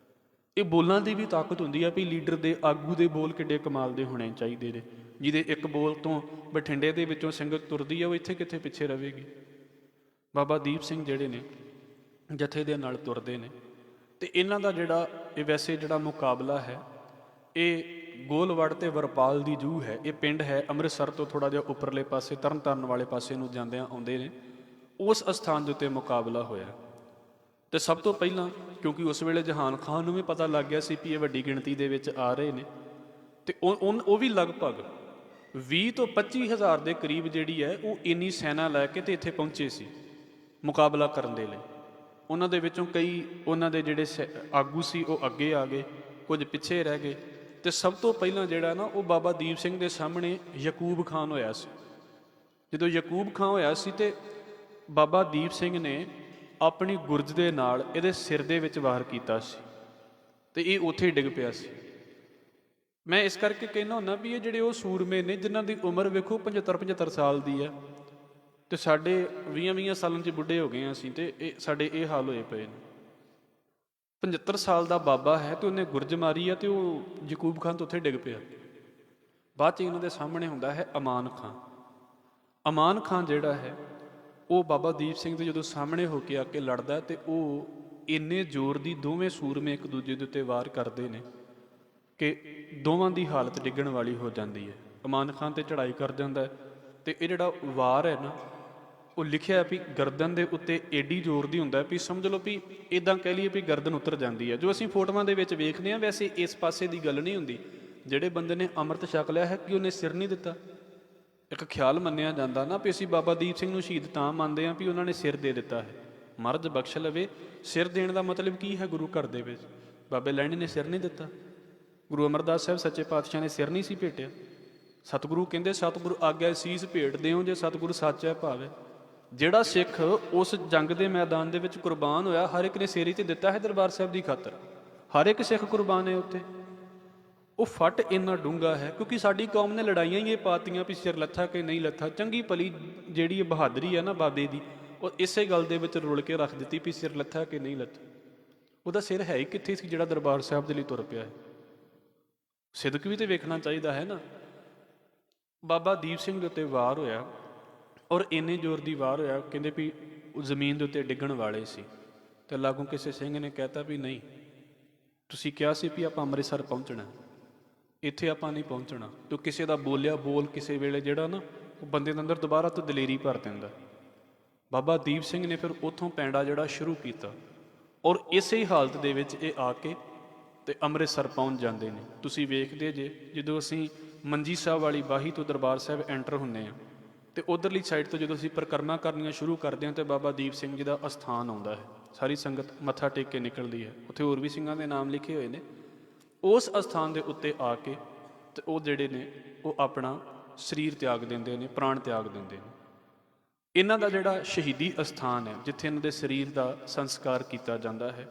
ਇਹ ਬੋਲਾਂ ਦੀ ਵੀ ਤਾਕਤ ਹੁੰਦੀ ਆ ਵੀ ਲੀਡਰ ਦੇ, ਆਗੂ ਦੇ ਬੋਲ ਕਿੱਡੇ ਕਮਾਲ ਦੇ ਹੋਣੇ ਚਾਹੀਦੇ ਨੇ। ਜਿਹਦੇ ਇੱਕ ਬੋਲ ਤੋਂ ਬਠਿੰਡੇ ਦੇ ਵਿੱਚੋਂ ਸੰਗਤ ਤੁਰਦੀ ਆ, ਉਹ ਇੱਥੇ ਕਿੱਥੇ ਪਿੱਛੇ ਰਹੇਗੀ। ਬਾਬਾ ਦੀਪ ਸਿੰਘ ਜਿਹੜੇ ਨੇ ਜਥੇ ਦੇ ਨਾਲ ਤੁਰਦੇ ਨੇ ਤੇ ਇਹਨਾਂ ਦਾ ਜਿਹੜਾ ਇਹ ਵੈਸੇ ਜਿਹੜਾ ਮੁਕਾਬਲਾ ਹੈ ਇਹ ਗੋਲਵੜ ਤੇ ਵਰਪਾਲ ਦੀ ਜੂਹ ਹੈ। ਇਹ ਪਿੰਡ ਹੈ ਅੰਮ੍ਰਿਤਸਰ ਤੋਂ ਥੋੜ੍ਹਾ ਜਿਹਾ ਉੱਪਰਲੇ ਪਾਸੇ, ਤਰਨ ਤਾਰਨ ਵਾਲੇ ਪਾਸੇ ਨੂੰ ਜਾਂਦਿਆਂ ਆਉਂਦੇ ਨੇ। ਉਸ ਅਸਥਾਨ ਦੇ ਉੱਤੇ ਮੁਕਾਬਲਾ ਹੋਇਆ ਤੇ ਸਭ ਤੋਂ ਪਹਿਲਾਂ, ਕਿਉਂਕਿ ਉਸ ਵੇਲੇ ਜਹਾਨ ਖਾਨ ਨੂੰ ਵੀ ਪਤਾ ਲੱਗ ਗਿਆ ਸੀ ਵੀ ਇਹ ਵੱਡੀ ਗਿਣਤੀ ਦੇ ਵਿੱਚ ਆ ਰਹੇ ਨੇ, ਤੇ ਉਹ ਵੀ ਲਗਭਗ 20 ਤੋਂ 25,000 ਦੇ ਕਰੀਬ ਜਿਹੜੀ ਹੈ ਉਹ ਇੰਨੀ ਸੈਨਾ ਲੈ ਕੇ ਤੇ ਇੱਥੇ ਪਹੁੰਚੇ ਸੀ ਮੁਕਾਬਲਾ ਕਰਨ ਦੇ ਲਈ। ਉਹਨਾਂ ਦੇ ਵਿੱਚੋਂ ਕਈ ਉਹਨਾਂ ਦੇ ਜਿਹੜੇ ਆਗੂ ਸੀ ਉਹ ਅੱਗੇ ਆ ਗਏ, ਕੁਝ ਪਿੱਛੇ ਰਹਿ ਗਏ। ਤੇ ਸਭ ਤੋਂ ਪਹਿਲਾਂ ਜਿਹੜਾ ਨਾ ਉਹ ਬਾਬਾ ਦੀਪ ਸਿੰਘ ਦੇ ਸਾਹਮਣੇ ਯਕੂਬ ਖਾਨ ਹੋਇਆ ਸੀ। ਜਦੋਂ ਯਕੂਬ ਖਾਨ ਹੋਇਆ ਸੀ ਤੇ ਬਾਬਾ ਦੀਪ ਸਿੰਘ ਨੇ ਆਪਣੀ ਗੁਰਜ ਦੇ ਨਾਲ ਇਹਦੇ ਸਿਰ ਦੇ ਵਿੱਚ ਵਾਰ ਕੀਤਾ ਸੀ ਤੇ ਇਹ ਉੱਥੇ ਹੀ ਡਿੱਗ ਪਿਆ ਸੀ। ਮੈਂ ਇਸ ਕਰਕੇ ਕਹਿੰਦਾ ਹੁੰਦਾ ਵੀ ਇਹ ਜਿਹੜੇ ਉਹ ਸੂਰਮੇ ਨੇ ਜਿਨ੍ਹਾਂ ਦੀ ਉਮਰ ਵੇਖੋ 75-75 ਸਾਲ ਦੀ ਹੈ ਤੇ ਸਾਡੇ 20-20 ਸਾਲਾਂ 'ਚ ਬੁੱਢੇ ਹੋ ਗਏ ਹਾਂ ਅਸੀਂ, ਤੇ ਇਹ ਸਾਡੇ ਇਹ ਹਾਲ ਹੋਏ ਪਏ ਨੇ। 75 ਸਾਲ ਦਾ ਬਾਬਾ ਹੈ ਤੇ ਉਹਨੇ ਗੁਰਜ ਮਾਰੀ ਆ ਤੇ ਉਹ ਯਕੂਬ ਖਾਨ ਤੋਂ ਉੱਥੇ ਡਿੱਗ ਪਿਆ। ਬਾਅਦ 'ਚ ਇਹਨਾਂ ਦੇ ਸਾਹਮਣੇ ਹੁੰਦਾ ਹੈ ਅਮਾਨ ਖਾਨ। ਅਮਾਨ ਖਾਨ ਜਿਹੜਾ ਹੈ ਉਹ ਬਾਬਾ ਦੀਪ ਸਿੰਘ ਦੇ ਜਦੋਂ ਸਾਹਮਣੇ ਹੋ ਕੇ ਆ ਕੇ ਲੜਦਾ ਤੇ ਉਹ ਇੰਨੇ ਜ਼ੋਰ ਦੀ ਦੋਵੇਂ ਸੂਰਮੇ ਇੱਕ ਦੂਜੇ ਦੇ ਉੱਤੇ ਵਾਰ ਕਰਦੇ ਨੇ ਕਿ ਦੋਵਾਂ ਦੀ ਹਾਲਤ ਡਿੱਗਣ ਵਾਲੀ ਹੋ ਜਾਂਦੀ ਹੈ। ਅਮਾਨ ਖਾਨ ਤੇ ਚੜ੍ਹਾਈ ਕਰ ਜਾਂਦਾ ਤੇ ਇਹ ਜਿਹੜਾ ਵਾਰ ਹੈ ਨਾ ਉਹ ਲਿਖਿਆ ਵੀ ਗਰਦਨ ਦੇ ਉੱਤੇ ਏਡੀ ਜ਼ੋਰ ਦੀ ਹੁੰਦਾ ਵੀ ਸਮਝ ਲਓ ਵੀ ਇੱਦਾਂ ਕਹਿ ਲਈਏ ਵੀ ਗਰਦਨ ਉਤਰ ਜਾਂਦੀ ਹੈ। ਜੋ ਅਸੀਂ ਫੋਟੋਆਂ ਦੇ ਵਿੱਚ ਵੇਖਦੇ ਹਾਂ ਵੈਸੇ ਇਸ ਪਾਸੇ ਦੀ ਗੱਲ ਨਹੀਂ ਹੁੰਦੀ। ਜਿਹੜੇ ਬੰਦੇ ਨੇ ਅੰਮ੍ਰਿਤ ਛਕ ਲਿਆ ਹੈ ਕਿ ਉਹਨੇ ਸਿਰ ਨਹੀਂ ਦਿੱਤਾ। ਇੱਕ ਖਿਆਲ ਮੰਨਿਆ ਜਾਂਦਾ ਨਾ ਵੀ ਅਸੀਂ ਬਾਬਾ ਦੀਪ ਸਿੰਘ ਨੂੰ ਸ਼ਹੀਦ ਤਾਂ ਮੰਨਦੇ ਹਾਂ ਵੀ ਉਹਨਾਂ ਨੇ ਸਿਰ ਦੇ ਦਿੱਤਾ ਹੈ। ਮਹਾਰਾਜ ਬਖਸ਼ ਲਵੇ, ਸਿਰ ਦੇਣ ਦਾ ਮਤਲਬ ਕੀ ਹੈ ਗੁਰੂ ਘਰ ਦੇ ਵਿੱਚ? ਬਾਬੇ ਲੈਣੀ ਨੇ ਸਿਰ ਨਹੀਂ ਦਿੱਤਾ। ਗੁਰੂ ਅਮਰਦਾਸ ਸਾਹਿਬ ਸੱਚੇ ਪਾਤਸ਼ਾਹ ਨੇ ਸਿਰ ਨਹੀਂ ਸੀ ਭੇਟਿਆ। ਸਤਿਗੁਰੂ ਕਹਿੰਦੇ ਸਤਿਗੁਰੂ ਆਗਿਆ ਸੀਸ ਭੇਟ ਦਿਓ ਜੇ ਸਤਿਗੁਰੂ ਸੱਚ ਹੈ ਭਾਵੇ। ਜਿਹੜਾ ਸਿੱਖ ਉਸ ਜੰਗ ਦੇ ਮੈਦਾਨ ਦੇ ਵਿੱਚ ਕੁਰਬਾਨ ਹੋਇਆ, ਹਰ ਇੱਕ ਨੇ ਸਿਰ ਹੀ ਤੇ ਦਿੱਤਾ ਹੈ ਦਰਬਾਰ ਸਾਹਿਬ ਦੀ ਖਾਤਰ। ਹਰ ਇੱਕ ਸਿੱਖ ਕੁਰਬਾਨ ਹੈ ਉੱਥੇ। ਉਹ ਫੱਟ ਇੰਨਾ ਡੂੰਘਾ ਹੈ ਕਿਉਂਕਿ ਸਾਡੀ ਕੌਮ ਨੇ ਲੜਾਈਆਂ ਹੀ ਇਹ ਪਾਤੀਆਂ ਵੀ ਸਿਰ ਲੱਥਾ ਕਿ ਨਹੀਂ ਲੱਥਾ। ਚੰਗੀ ਭਲੀ ਜਿਹੜੀ ਬਹਾਦਰੀ ਹੈ ਨਾ ਬਾਬੇ ਦੀ, ਉਹ ਇਸੇ ਗੱਲ ਦੇ ਵਿੱਚ ਰੁਲ ਕੇ ਰੱਖ ਦਿੱਤੀ ਵੀ ਸਿਰ ਲੱਥਾ ਕਿ ਨਹੀਂ ਲੱਥਾ। ਉਹਦਾ ਸਿਰ ਹੈ ਹੀ ਕਿੱਥੇ ਸੀ ਜਿਹੜਾ ਦਰਬਾਰ ਸਾਹਿਬ ਦੇ ਲਈ ਤੁਰ ਪਿਆ ਹੈ? ਸਿਦਕ ਵੀ ਤੇ ਵੇਖਣਾ ਚਾਹੀਦਾ ਹੈ ਨਾ। ਬਾਬਾ ਦੀਪ ਸਿੰਘ ਦੇ ਉੱਤੇ ਵਾਰ ਹੋਇਆ ਔਰ ਇੰਨੇ ਜ਼ੋਰ ਦੀ ਵਾਰ ਹੋਇਆ, ਕਹਿੰਦੇ ਵੀ ਉਹ ਜ਼ਮੀਨ ਦੇ ਉੱਤੇ ਡਿੱਗਣ ਵਾਲੇ ਸੀ ਤੇ ਲਾਗੋਂ ਕਿਸੇ ਸਿੰਘ ਨੇ ਕਹਿਤਾ ਵੀ ਨਹੀਂ, ਤੁਸੀਂ ਕਿਹਾ ਸੀ ਵੀ ਆਪਾਂ ਅੰਮ੍ਰਿਤਸਰ ਪਹੁੰਚਣਾ, ਇੱਥੇ ਆਪਾਂ ਨਹੀਂ ਪਹੁੰਚਣਾ। ਤੋ ਕਿਸੇ ਦਾ ਬੋਲਿਆ ਬੋਲ ਕਿਸੇ ਵੇਲੇ ਜਿਹੜਾ ਨਾ ਉਹ ਬੰਦੇ ਦੇ ਅੰਦਰ ਦੁਬਾਰਾ ਤੋਂ ਦਲੇਰੀ ਭਰ ਦਿੰਦਾ। ਬਾਬਾ ਦੀਪ ਸਿੰਘ ਨੇ ਫਿਰ ਉੱਥੋਂ ਪੈਂਡਾ ਜਿਹੜਾ ਸ਼ੁਰੂ ਕੀਤਾ ਔਰ ਇਸੇ ਹਾਲਤ ਦੇ ਵਿੱਚ ਇਹ ਆ ਕੇ ਤੇ ਅੰਮ੍ਰਿਤਸਰ ਪਹੁੰਚ ਜਾਂਦੇ ਨੇ। ਤੁਸੀਂ ਵੇਖਦੇ ਜੇ ਜਦੋਂ ਅਸੀਂ ਮੰਜੀ ਸਾਹਿਬ ਵਾਲੀ ਬਾਹੀ ਤੋਂ ਦਰਬਾਰ ਸਾਹਿਬ ਐਂਟਰ ਹੁੰਦੇ ਹਾਂ ਤੇ ਉਧਰਲੀ ਸਾਈਡ ਤੋਂ ਜਦੋਂ ਅਸੀਂ ਪਰਿਕਰਮਾ ਕਰਨੀਆਂ ਸ਼ੁਰੂ ਕਰਦੇ ਹਾਂ ਤੇ ਬਾਬਾ ਦੀਪ ਸਿੰਘ ਜੀ ਦਾ ਅਸਥਾਨ ਆਉਂਦਾ ਹੈ। ਸਾਰੀ ਸੰਗਤ ਮੱਥਾ ਟੇਕ ਕੇ ਨਿਕਲਦੀ ਹੈ। ਉੱਥੇ ਹੋਰ ਵੀ ਸਿੰਘਾਂ ਦੇ ਨਾਮ ਲਿਖੇ ਹੋਏ ਨੇ। ਉਸ ਅਸਥਾਨ ਦੇ ਉੱਤੇ ਆ ਕੇ ਤੇ ਉਹ ਜਿਹੜੇ ਨੇ ਉਹ ਆਪਣਾ ਸਰੀਰ ਤਿਆਗ ਦਿੰਦੇ ਨੇ, ਪ੍ਰਾਣ ਤਿਆਗ ਦਿੰਦੇ ਨੇ। ਇਹਨਾਂ ਦਾ ਜਿਹੜਾ ਸ਼ਹੀਦੀ ਅਸਥਾਨ ਹੈ ਜਿੱਥੇ ਇਹਨਾਂ ਦੇ ਸਰੀਰ ਦਾ ਸੰਸਕਾਰ ਕੀਤਾ ਜਾਂਦਾ ਹੈ,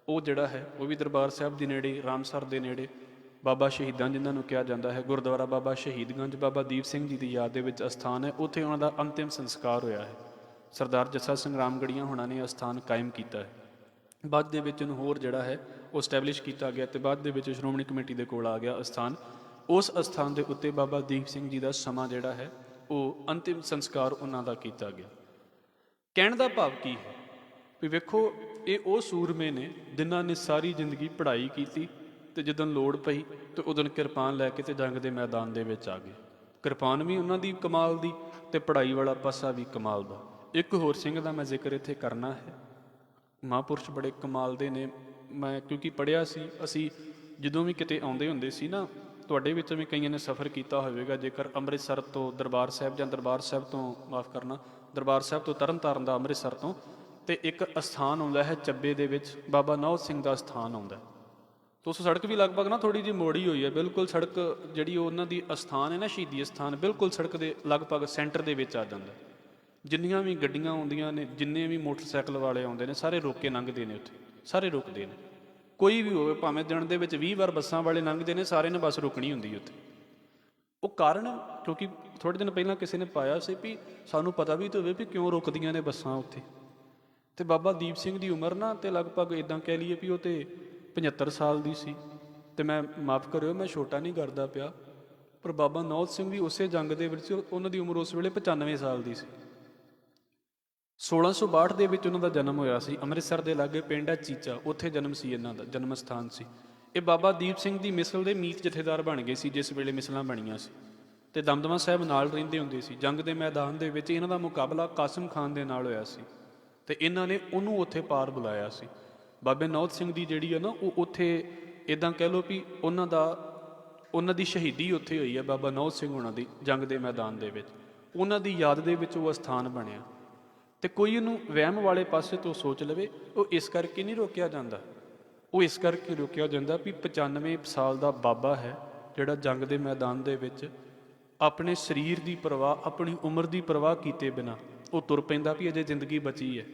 ਉਹ ਜਿਹੜਾ ਹੈ ਉਹ ਵੀ ਦਰਬਾਰ ਸਾਹਿਬ ਦੇ ਨੇੜੇ, ਰਾਮਸਰ ਦੇ ਨੇੜੇ ਬਾਬਾ ਸ਼ਹੀਦਾਂ ਜਿਨ੍ਹਾਂ ਨੂੰ ਕਿਹਾ ਜਾਂਦਾ ਹੈ, ਗੁਰਦੁਆਰਾ ਬਾਬਾ ਸ਼ਹੀਦਗੰਜ ਬਾਬਾ ਦੀਪ ਸਿੰਘ ਜੀ ਦੀ ਯਾਦ ਦੇ ਵਿੱਚ ਅਸਥਾਨ ਹੈ। ਉੱਥੇ ਉਹਨਾਂ ਦਾ ਅੰਤਿਮ ਸੰਸਕਾਰ ਹੋਇਆ ਹੈ। ਸਰਦਾਰ ਜੱਸਾ ਸਿੰਘ ਰਾਮਗੜੀਆਂ ਹੋਣਾ ਨੇ ਅਸਥਾਨ ਕਾਇਮ ਕੀਤਾ ਹੈ। ਬਾਅਦ ਦੇ ਵਿੱਚ ਉਹਨੂੰ ਹੋਰ ਜਿਹੜਾ ਹੈ ਉਹ ਸਟੈਬਲਿਸ਼ ਕੀਤਾ ਗਿਆ ਤੇ ਬਾਅਦ ਦੇ ਵਿੱਚ ਸ਼੍ਰੋਮਣੀ ਕਮੇਟੀ ਦੇ ਕੋਲ ਆ ਗਿਆ ਅਸਥਾਨ। ਉਸ ਅਸਥਾਨ ਦੇ ਉੱਤੇ ਬਾਬਾ ਦੀਪ ਸਿੰਘ ਜੀ ਦਾ ਸਮਾਂ ਜਿਹੜਾ ਹੈ ਉਹ ਅੰਤਿਮ ਸੰਸਕਾਰ ਉਹਨਾਂ ਦਾ ਕੀਤਾ ਗਿਆ। ਕਹਿਣ ਦਾ ਭਾਵ ਕੀ ਹੈ ਵੀ ਵੇਖੋ ਇਹ ਉਹ ਸੂਰਮੇ ਨੇ ਜਿਨ੍ਹਾਂ ਨੇ ਸਾਰੀ ਜ਼ਿੰਦਗੀ ਪੜ੍ਹਾਈ ਕੀਤੀ ਤੇ ਜਦੋਂ ਲੋੜ ਪਈ ਤੇ ਉਦੋਂ ਕਿਰਪਾਨ ਲੈ ਕੇ ਤੇ ਜੰਗ ਦੇ ਮੈਦਾਨ ਦੇ ਵਿੱਚ ਆ ਗਏ। ਕਿਰਪਾਨ ਵੀ ਉਹਨਾਂ ਦੀ ਕਮਾਲ ਦੀ ਤੇ ਪੜ੍ਹਾਈ ਵਾਲਾ ਪਾਸਾ ਵੀ ਕਮਾਲ ਦਾ। ਇੱਕ ਹੋਰ ਸਿੰਘ ਦਾ ਮੈਂ ਜ਼ਿਕਰ ਇੱਥੇ ਕਰਨਾ ਹੈ। ਮਹਾਂਪੁਰਸ਼ ਬੜੇ ਕਮਾਲ ਦੇ ਨੇ। ਮੈਂ ਕਿਉਂਕਿ ਪੜ੍ਹਿਆ ਸੀ, ਅਸੀਂ ਜਦੋਂ ਵੀ ਕਿਤੇ ਆਉਂਦੇ ਹੁੰਦੇ ਸੀ ਨਾ, ਤੁਹਾਡੇ ਵਿੱਚੋਂ ਵੀ ਕਈਆਂ ਨੇ ਸਫ਼ਰ ਕੀਤਾ ਹੋਵੇਗਾ, ਜੇਕਰ ਅੰਮ੍ਰਿਤਸਰ ਤੋਂ ਦਰਬਾਰ ਸਾਹਿਬ ਜਾਂ ਦਰਬਾਰ ਸਾਹਿਬ ਤੋਂ ਮਾਫ਼ ਕਰਨਾ ਦਰਬਾਰ ਸਾਹਿਬ ਤੋਂ ਤਰਨਤਾਰਨ ਦਾ ਅੰਮ੍ਰਿਤਸਰ ਤੋਂ, ਤੇ ਇੱਕ ਅਸਥਾਨ ਆਉਂਦਾ ਹੈ ਚੱਬੇ ਦੇ ਵਿੱਚ, ਬਾਬਾ ਨੌਧ ਸਿੰਘ ਦਾ ਅਸਥਾਨ ਆਉਂਦਾ। ਤਾਂ ਉਸ ਸੜਕ ਵੀ ਲਗਭਗ ਨਾ ਥੋੜ੍ਹੀ ਜਿਹੀ ਮੋੜੀ ਹੋਈ ਹੈ, ਬਿਲਕੁਲ ਸੜਕ ਜਿਹੜੀ ਉਹਨਾਂ ਦੀ ਅਸਥਾਨ ਹੈ ਨਾ, ਸ਼ਹੀਦੀ ਅਸਥਾਨ, ਬਿਲਕੁਲ ਸੜਕ ਦੇ ਲਗਭਗ ਸੈਂਟਰ ਦੇ ਵਿੱਚ ਆ ਜਾਂਦਾ। ਜਿੰਨੀਆਂ ਵੀ ਗੱਡੀਆਂ ਆਉਂਦੀਆਂ ਨੇ, ਜਿੰਨੇ ਵੀ ਮੋਟਰਸਾਈਕਲ ਵਾਲੇ ਆਉਂਦੇ ਨੇ, ਸਾਰੇ ਰੋਕ ਕੇ ਲੰਘਦੇ ਨੇ ਉੱਥੇ, ਸਾਰੇ ਰੁਕਦੇ ਨੇ। ਕੋਈ ਵੀ ਹੋਵੇ, ਭਾਵੇਂ ਦਿਨ ਦੇ ਵਿੱਚ 20 ਵਾਰ ਬੱਸਾਂ ਵਾਲੇ ਲੰਘਦੇ ਨੇ, ਸਾਰੇ ਨੇ ਬੱਸ ਰੁਕਣੀ ਹੁੰਦੀ ਉੱਥੇ। ਉਹ ਕਾਰਨ ਕਿਉਂਕਿ ਥੋੜ੍ਹੇ ਦਿਨ ਪਹਿਲਾਂ ਕਿਸੇ ਨੇ ਪਾਇਆ ਸੀ ਵੀ ਸਾਨੂੰ ਪਤਾ ਵੀ ਤਾਂ ਹੋਵੇ ਵੀ ਕਿਉਂ ਰੁਕਦੀਆਂ ਨੇ ਬੱਸਾਂ ਉੱਥੇ। ਤੇ ਬਾਬਾ ਦੀਪ ਸਿੰਘ ਦੀ ਉਮਰ ਨਾ ਤੇ ਲਗਭਗ ਇੱਦਾਂ ਕਹਿ ਲਈਏ ਵੀ ਉਹ ਤੇ 75 ਸਾਲ ਦੀ ਸੀ। ਤੇ ਮੈਂ ਮਾਫ਼ ਕਰਿਓ, ਮੈਂ ਛੋਟਾ ਨਹੀਂ ਕਰਦਾ ਪਿਆ, ਪਰ ਬਾਬਾ ਨੌਧ ਸਿੰਘ ਵੀ ਉਸੇ ਜੰਗ ਦੇ ਵਿੱਚ, ਉਹਨਾਂ ਦੀ ਉਮਰ ਉਸ ਵੇਲੇ 95 ਸਾਲ ਦੀ ਸੀ। 1662 ਦੇ ਵਿੱਚ ਉਹਨਾਂ ਦਾ ਜਨਮ ਹੋਇਆ ਸੀ। ਅੰਮ੍ਰਿਤਸਰ ਦੇ ਲਾਗੇ ਪਿੰਡ ਹੈ ਚੀਚਾ, ਉੱਥੇ ਜਨਮ ਸੀ, ਇਹਨਾਂ ਦਾ ਜਨਮ ਸਥਾਨ ਸੀ। ਇਹ ਬਾਬਾ ਦੀਪ ਸਿੰਘ ਦੀ ਮਿਸਲ ਦੇ ਮੀਤ ਜਥੇਦਾਰ ਬਣ ਗਏ ਸੀ ਜਿਸ ਵੇਲੇ ਮਿਸਲਾਂ ਬਣੀਆਂ ਸੀ, ਤੇ ਦਮਦਮਾ ਸਾਹਿਬ ਨਾਲ ਰਹਿੰਦੇ ਹੁੰਦੇ ਸੀ। ਜੰਗ ਦੇ ਮੈਦਾਨ ਦੇ ਵਿੱਚ ਇਹਨਾਂ ਦਾ ਮੁਕਾਬਲਾ ਕਾਸਮ ਖਾਨ ਦੇ ਨਾਲ ਹੋਇਆ ਸੀ, ਤੇ ਇਹਨਾਂ ਨੇ ਉਹਨੂੰ ਉੱਥੇ ਪਾਰ ਬੁਲਾਇਆ ਸੀ। ਬਾਬੇ ਨੌਧ ਸਿੰਘ ਦੀ ਜਿਹੜੀ ਹੈ ਨਾ, ਉਹ ਉੱਥੇ ਇੱਦਾਂ ਕਹਿ ਲਓ ਵੀ ਉਹਨਾਂ ਦੀ ਸ਼ਹੀਦੀ ਉੱਥੇ ਹੋਈ ਹੈ, ਬਾਬਾ ਨੌਧ ਸਿੰਘ ਉਹਨਾਂ ਦੀ ਜੰਗ ਦੇ ਮੈਦਾਨ ਦੇ ਵਿੱਚ। ਉਹਨਾਂ ਦੀ ਯਾਦ ਦੇ ਵਿੱਚ ਉਹ ਅਸਥਾਨ ਬਣਿਆ। ਤੇ ਕੋਈ ਉਹਨੂੰ ਵਹਿਮ ਵਾਲੇ ਪਾਸੇ ਤੋਂ ਸੋਚ ਲਵੇ, ਉਹ ਇਸ ਕਰਕੇ ਨਹੀਂ ਰੋਕਿਆ ਜਾਂਦਾ। ਉਹ ਇਸ ਕਰਕੇ ਰੋਕਿਆ ਜਾਂਦਾ ਵੀ 95 ਸਾਲ ਦਾ ਬਾਬਾ ਹੈ ਜਿਹੜਾ ਜੰਗ ਦੇ ਮੈਦਾਨ ਦੇ ਵਿੱਚ ਆਪਣੇ ਸਰੀਰ ਦੀ ਪਰਵਾਹ, ਆਪਣੀ ਉਮਰ ਦੀ ਪਰਵਾਹ ਕੀਤੇ ਬਿਨਾਂ ਉਹ ਤੁਰ ਪੈਂਦਾ ਵੀ ਅਜੇ ਜ਼ਿੰਦਗੀ ਬਚੀ ਹੈ।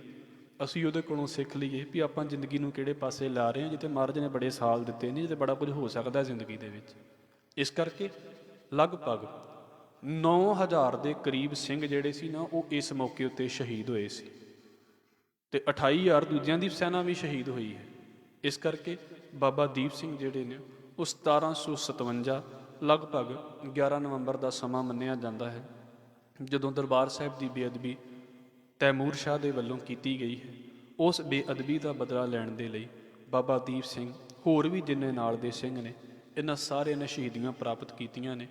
ਅਸੀਂ ਉਹਦੇ ਕੋਲੋਂ ਸਿੱਖ ਲਈਏ ਵੀ ਆਪਾਂ ਜ਼ਿੰਦਗੀ ਨੂੰ ਕਿਹੜੇ ਪਾਸੇ ਲਾ ਰਹੇ ਹਾਂ, ਜਿੱਥੇ ਮਹਾਰਾਜ ਨੇ ਬੜੇ ਸਾਲ ਦਿੱਤੇ ਨੇ, ਜਿੱਥੇ ਬੜਾ ਕੁਝ ਹੋ ਸਕਦਾ ਜ਼ਿੰਦਗੀ ਦੇ ਵਿੱਚ। ਇਸ ਕਰਕੇ ਲਗਭਗ 9000 ਦੇ ਕਰੀਬ ਸਿੰਘ ਜਿਹੜੇ ਸੀ ਨਾ, ਉਹ ਇਸ ਮੌਕੇ ਉੱਤੇ ਸ਼ਹੀਦ ਹੋਏ ਸੀ, ਤੇ 28000 ਦੂਜਿਆਂ ਦੀ ਸੈਨਾ ਵੀ ਸ਼ਹੀਦ ਹੋਈ ਹੈ। ਇਸ ਕਰਕੇ ਬਾਬਾ ਦੀਪ ਸਿੰਘ ਜਿਹੜੇ ਨੇ ਉਹ 1757 ਲਗਭਗ 11 ਨਵੰਬਰ ਦਾ ਸਮਾਂ ਮੰਨਿਆ ਜਾਂਦਾ ਹੈ, ਜਦੋਂ ਦਰਬਾਰ ਸਾਹਿਬ ਦੀ ਬੇਅਦਬੀ ਤੈਮੂਰ ਸ਼ਾਹ ਦੇ ਵੱਲੋਂ ਕੀਤੀ ਗਈ ਹੈ। ਉਸ ਬੇਅਦਬੀ ਦਾ ਬਦਲਾ ਲੈਣ ਦੇ ਲਈ ਬਾਬਾ ਦੀਪ ਸਿੰਘ, ਹੋਰ ਵੀ ਜਿੰਨੇ ਨਾਲ ਦੇ ਸਿੰਘ ਨੇ, ਇਹਨਾਂ ਸਾਰਿਆਂ ਨੇ ਸ਼ਹੀਦੀਆਂ ਪ੍ਰਾਪਤ ਕੀਤੀਆਂ ਨੇ,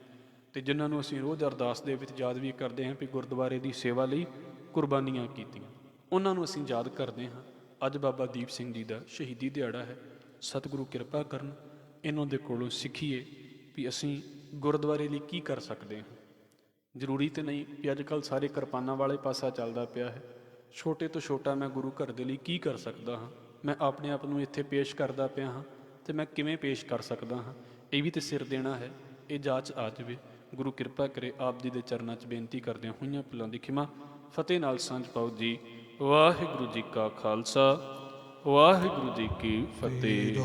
ਤੇ ਜਿਨ੍ਹਾਂ ਨੂੰ ਅਸੀਂ ਰੋਜ਼ ਅਰਦਾਸ ਦੇ ਵਿੱਚ ਯਾਦ ਵੀ ਕਰਦੇ ਹਾਂ ਵੀ ਗੁਰਦੁਆਰੇ ਦੀ ਸੇਵਾ ਲਈ ਕੁਰਬਾਨੀਆਂ ਕੀਤੀਆਂ, ਉਹਨਾਂ ਨੂੰ ਅਸੀਂ ਯਾਦ ਕਰਦੇ ਹਾਂ। ਅੱਜ ਬਾਬਾ ਦੀਪ ਸਿੰਘ ਜੀ ਦਾ ਸ਼ਹੀਦੀ ਦਿਹਾੜਾ ਹੈ। ਸਤਿਗੁਰੂ ਕਿਰਪਾ ਕਰਨ, ਇਹਨਾਂ ਦੇ ਕੋਲੋਂ ਸਿੱਖੀਏ ਵੀ ਅਸੀਂ ਗੁਰਦੁਆਰੇ ਲਈ ਕੀ ਕਰ ਸਕਦੇ ਹਾਂ। ਜ਼ਰੂਰੀ ਤਾਂ ਨਹੀਂ ਵੀ ਅੱਜ ਕੱਲ੍ਹ ਸਾਰੇ ਕਿਰਪਾਨਾਂ ਵਾਲੇ ਪਾਸਾ ਚੱਲਦਾ ਪਿਆ ਹੈ। ਛੋਟੇ ਤੋਂ ਛੋਟਾ ਮੈਂ ਗੁਰੂ ਘਰ ਦੇ ਲਈ ਕੀ ਕਰ ਸਕਦਾ ਹਾਂ, ਮੈਂ ਆਪਣੇ ਆਪ ਨੂੰ ਇੱਥੇ ਪੇਸ਼ ਕਰਦਾ ਪਿਆ ਹਾਂ, ਤੇ ਮੈਂ ਕਿਵੇਂ ਪੇਸ਼ ਕਰ ਸਕਦਾ ਹਾਂ, ਇਹ ਵੀ ਤਾਂ ਸਿਰ ਦੇਣਾ ਹੈ। ਇਹ ਜਾਂਚ ਆ ਜਾਵੇ। ਗੁਰੂ ਕਿਰਪਾ ਕਰੇ। ਆਪ ਜੀ ਦੇ ਚਰਨਾਂ 'ਚ ਬੇਨਤੀ ਕਰਦਿਆਂ ਹੋਈਆਂ ਭੁੱਲਾਂ ਦੀ ਖਿਮਾ, ਫਤਿਹ ਨਾਲ ਸਾਂਝ ਪਾਓ ਜੀ। ਵਾਹਿਗੁਰੂ ਜੀ ਕਾ ਖਾਲਸਾ, ਵਾਹਿਗੁਰੂ ਜੀ ਕੀ ਫਤਿਹ।